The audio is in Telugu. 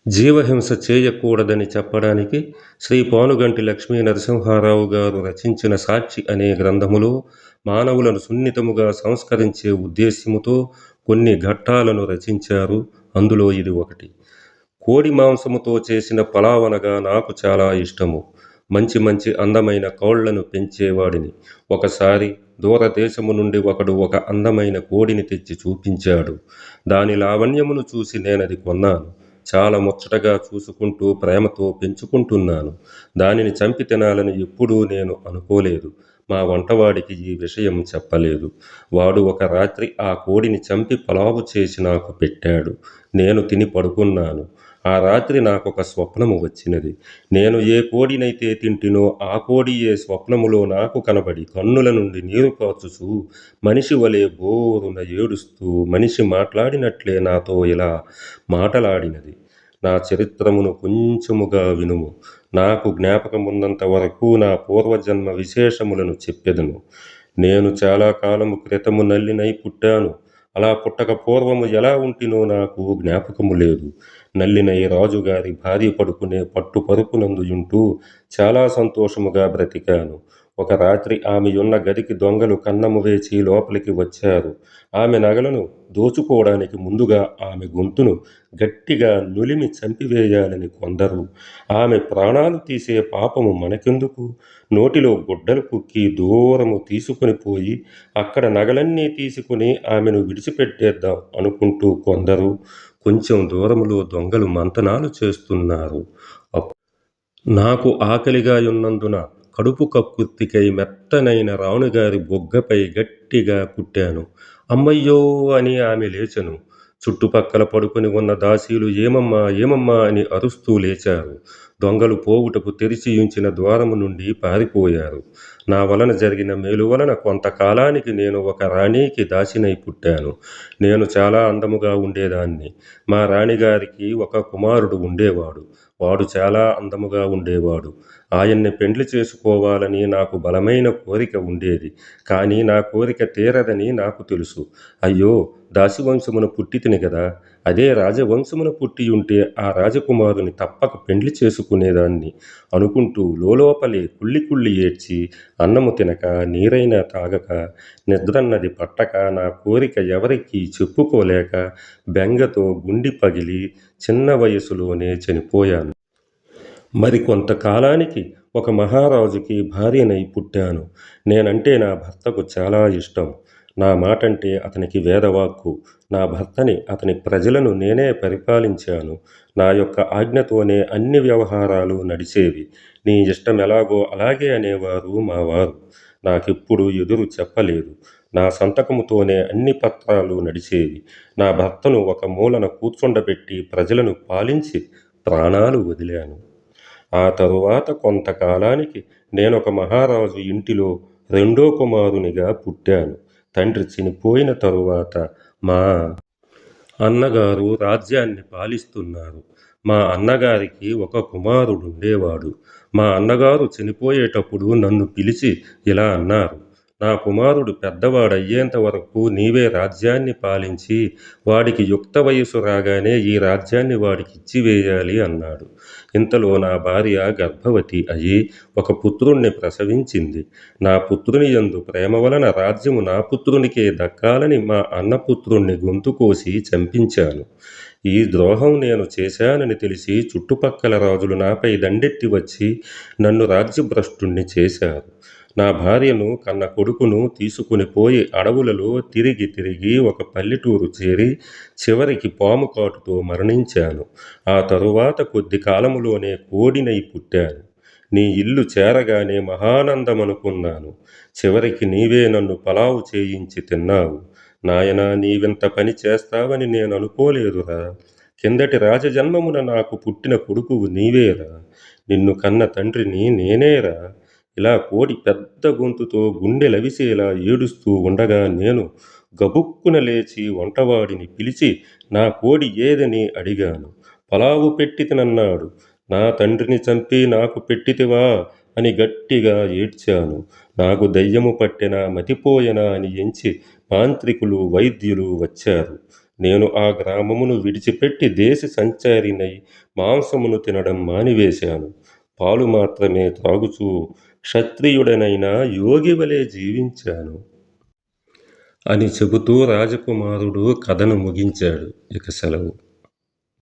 జీవహింస చేయకూడదని చెప్పడానికి శ్రీ పానుగంటి లక్ష్మీ నరసింహారావు గారు రచించిన 'సాక్షి' అనే గ్రంథములో మానవులను సున్నితముగా సంస్కరించే ఉద్దేశ్యముతో కొన్ని ఘట్టాలను రచించారు. అందులో ఇది ఒకటి. కోడి మాంసముతో చేసిన పలావనగా నాకు చాలా ఇష్టము. మంచి మంచి అందమైన కోళ్లను పెంచేవాడిని. ఒకసారి దూరదేశము నుండి ఒకడు ఒక అందమైన కోడిని తెచ్చి చూపించాడు. దాని లావణ్యమును చూసి నేనది కొన్నాను. చాలా ముచ్చటగా చూసుకుంటూ ప్రేమతో పెంచుకుంటున్నాను. దానిని చంపి తినాలని ఎప్పుడూ నేను అనుకోలేదు. మా వంటవాడికి ఈ విషయం చెప్పలేదు. వాడు ఒక రాత్రి ఆ కోడిని చంపి పలావు చేసి నాకు పెట్టాడు. నేను తిని పడుకున్నాను. ఆ రాత్రి నాకొక స్వప్నము వచ్చినది. నేను ఏ కోడినైతే తింటినో ఆ కోడియే స్వప్నములో నాకు కనబడి కన్నుల నుండి నీరు కార్చుచూ మనిషి వలె బోరున ఏడుస్తూ మనిషి మాట్లాడినట్లే నాతో ఇలా మాటలాడినది. నా చరిత్రమును కొంచెముగా వినుము. నాకు జ్ఞాపకమున్నంత వరకు నా పూర్వజన్మ విశేషములను చెప్పెదను. నేను చాలా కాలము క్రితము నల్లినై పుట్టాను. అలా పుట్టక పూర్వము ఎలా ఉంటినో నాకు జ్ఞాపకము లేదు. నల్లినై రాజుగారి భార్య పడుకునే పట్టు పరుపునందుయుంటూ చాలా సంతోషముగా బ్రతికాను. ఒక రాత్రి ఆమెయున్న గదికి దొంగలు కన్నము వేచి లోపలికి వచ్చారు. ఆమె నగలను దోచుకోవడానికి ముందుగా ఆమె గొంతును గట్టిగా నులిమి చంపివేయాలని కొందరు. ఆమె ప్రాణాలు తీసే పాపము మనకెందుకు? నోటిలో గుడ్డలు కుక్కి దూరము తీసుకొని పోయి అక్కడ నగలన్నీ తీసుకుని ఆమెను విడిచిపెట్టేద్దాం అనుకుంటూ కొందరు. కొంచెం దూరములో దొంగలు మంతనాలు చేస్తున్నారు. నాకు ఆకలిగా యున్నందున కడుపు కక్కుర్తికై మెత్తనైన రాణుగారి బొగ్గపై గట్టిగా కుట్టాను. అమ్మయ్యో అని ఆమె లేచెను. చుట్టుపక్కల పడుకొని ఉన్న దాసీలు ఏమమ్మా ఏమమ్మా అని అరుస్తూ లేచారు. దొంగలు పోవుటకు తెరిచియుంచిన ద్వారము నుండి పారిపోయారు. నా వలన జరిగిన మేలు వలన కొంతకాలానికి నేను ఒక రాణికి దాసినై పుట్టాను. నేను చాలా అందముగా ఉండేదాన్ని. మా రాణిగారికి ఒక కుమారుడు ఉండేవాడు. వాడు చాలా అందముగా ఉండేవాడు. ఆయన్ని పెండ్లి చేసుకోవాలని నాకు బలమైన కోరిక ఉండేది. కానీ నా కోరిక తీరదని నాకు తెలుసు. అయ్యో, దాసివంశమున పుట్టితిని గదా! అదే రాజవంశమున పుట్టియుంటే ఆ రాజకుమారుని తప్పక పెండ్లి చేసుకునేదాన్ని అనుకుంటూ లోలోపలే కుళ్ళి కుళ్ళి ఏడ్చి అన్నము తినక నీరైనా తాగక నిద్రన్నది పట్టక నా కోరిక ఎవరికీ చెప్పుకోలేక బెంగతో గుండె పగిలి చిన్న వయసులోనే చనిపోయాను. మరి కొంతకాలానికి ఒక మహారాజుకి భార్యనై పుట్టాను. నేనంటే నా భర్తకు చాలా ఇష్టం. నా మాటంటే అతనికి వేదవాక్కు. నా భర్తని, అతని ప్రజలను నేనే పరిపాలించాను. నా యొక్క ఆజ్ఞతోనే అన్ని వ్యవహారాలు నడిచేవి. నీ ఇష్టం ఎలాగో అలాగే అనేవారు మా వారు. నాకెప్పుడు ఎదురు చెప్పలేదు. నా సంతకముతోనే అన్ని పత్రాలు నడిచేవి. నా భర్తను ఒక మూలన కూర్చుండబెట్టి ప్రజలను పాలించి ప్రాణాలు వదిలాను. ఆ తరువాత కొంతకాలానికి నేనొక మహారాజు ఇంటిలో రెండో కుమారునిగా పుట్టాను. తండ్రి చనిపోయిన తరువాత మా అన్నగారు రాజ్యాన్ని పాలిస్తున్నారు. మా అన్నగారికి ఒక కుమారుడుండేవాడు. మా అన్నగారు చనిపోయేటప్పుడు నన్ను పిలిచి ఇలా అన్నారు: నా కుమారుడు పెద్దవాడయ్యేంత వరకు నీవే రాజ్యాన్ని పాలించి వాడికి యుక్త వయసు రాగానే ఈ రాజ్యాన్ని వాడికిచ్చివేయాలి అన్నాడు. ఇంతలో నా భార్య గర్భవతి అయి ఒక పుత్రుణ్ణి ప్రసవించింది. నా పుత్రుని యందు ప్రేమ వలన రాజ్యము నా పుత్రునికే దక్కాలని మా అన్నపుత్రుణ్ణి గొంతు కోసి చంపించాను. ఈ ద్రోహం నేను చేశానని తెలిసి చుట్టుపక్కల రాజులు నాపై దండెత్తి వచ్చి నన్ను రాజ్యభ్రష్టుణ్ణి చేశారు. నా భార్యను కన్న కొడుకును తీసుకుని పోయి అడవులలో తిరిగి తిరిగి ఒక పల్లెటూరు చేరి చివరికి పాము కాటుతో మరణించాను. ఆ తరువాత కొద్ది కాలములోనే కోడినై పుట్టాను. నీ ఇల్లు చేరగానే మహానందమనుకున్నాను. చివరికి నీవే నన్ను పలావు చేయించి తిన్నావు. నాయనా, నీవింత పని చేస్తావని నేననుకోలేదురా. కిందటి రాజజన్మమున నాకు పుట్టిన కొడుకువు నీవేరా. నిన్ను కన్న తండ్రిని నేనేరా. ఇలా కోడి పెద్ద గొంతుతో గుండె లవిసేలా ఏడుస్తూ ఉండగా నేను గబుక్కున లేచి వంటవాడిని పిలిచి నా కోడి ఏదని అడిగాను. పలావు పెట్టితినన్నాడు. నా తండ్రిని చంపి నాకు పెట్టితివా అని గట్టిగా ఏడ్చాను. నాకు దయ్యము పట్టెనా మతిపోయెనా అని ఎంచి మాంత్రికులు వైద్యులు వచ్చారు. నేను ఆ గ్రామమును విడిచిపెట్టి దేశ సంచారినై మాంసమును తినడం మానివేశాను. పాలు మాత్రమే త్రాగుచూ క్షత్రియుడనైన యోగి వలె జీవించాను అని చెబుతూ రాజకుమారుడు కథను ముగించాడు. ఇక సెలవు.